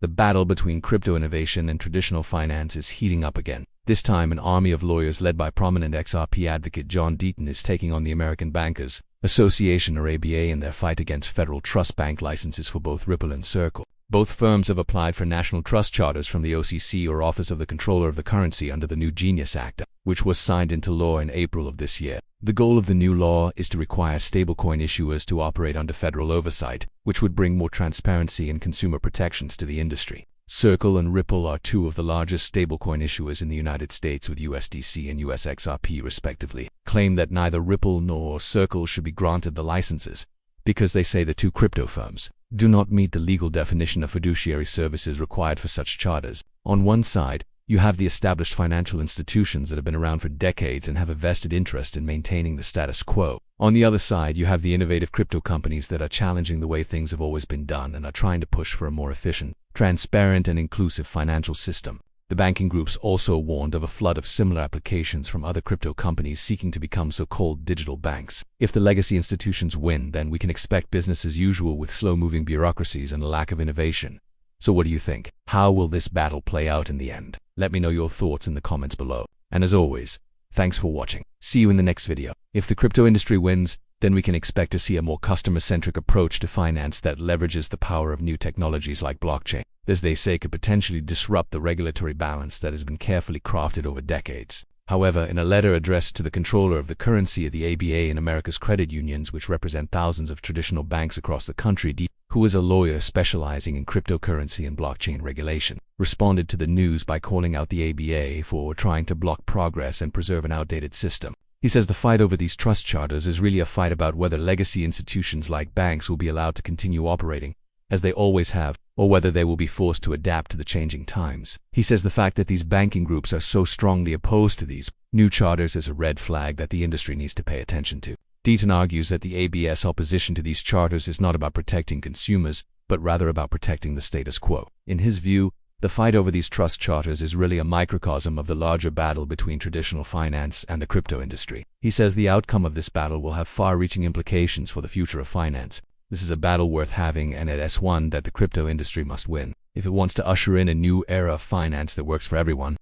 The battle between crypto innovation and traditional finance is heating up again. This time, an army of lawyers led by prominent XRP advocate John Deaton is taking on the American Bankers Association or ABA in their fight against federal trust bank licenses for both Ripple and Circle. Both firms have applied for national trust charters from the OCC or Office of the Comptroller of the Currency under the new Genius Act, which was signed into law in April of this year. The goal of the new law is to require stablecoin issuers to operate under federal oversight, which would bring more transparency and consumer protections to the industry. Circle and Ripple are two of the largest stablecoin issuers in the United States with USDC and USXRP respectively. Claim that neither Ripple nor Circle should be granted the licenses because they say the two crypto firms do not meet the legal definition of fiduciary services required for such charters. On one side, you have the established financial institutions that have been around for decades and have a vested interest in maintaining the status quo. On the other side, you have the innovative crypto companies that are challenging the way things have always been done and are trying to push for a more efficient, transparent, and inclusive financial system. The banking groups also warned of a flood of similar applications from other crypto companies seeking to become so-called digital banks. If the legacy institutions win, then we can expect business as usual with slow-moving bureaucracies and a lack of innovation. So what do you think? How will this battle play out in the end? Let me know your thoughts in the comments below. And as always, thanks for watching. See you in the next video. If the crypto industry wins, then we can expect to see a more customer-centric approach to finance that leverages the power of new technologies like blockchain. This, they say, could potentially disrupt the regulatory balance that has been carefully crafted over decades. However, in a letter addressed to the Comptroller of the Currency of the ABA and America's credit unions, which represent thousands of traditional banks across the country, who is a lawyer specializing in cryptocurrency and blockchain regulation, responded to the news by calling out the ABA for trying to block progress and preserve an outdated system. He says the fight over these trust charters is really a fight about whether legacy institutions like banks will be allowed to continue operating, as they always have, or whether they will be forced to adapt to the changing times. He says the fact that these banking groups are so strongly opposed to these new charters is a red flag that the industry needs to pay attention to. Deaton argues that the ABS opposition to these charters is not about protecting consumers, but rather about protecting the status quo. In his view, the fight over these trust charters is really a microcosm of the larger battle between traditional finance and the crypto industry. He says the outcome of this battle will have far-reaching implications for the future of finance. This is a battle worth having, and it is one that the crypto industry must win if it wants to usher in a new era of finance that works for everyone.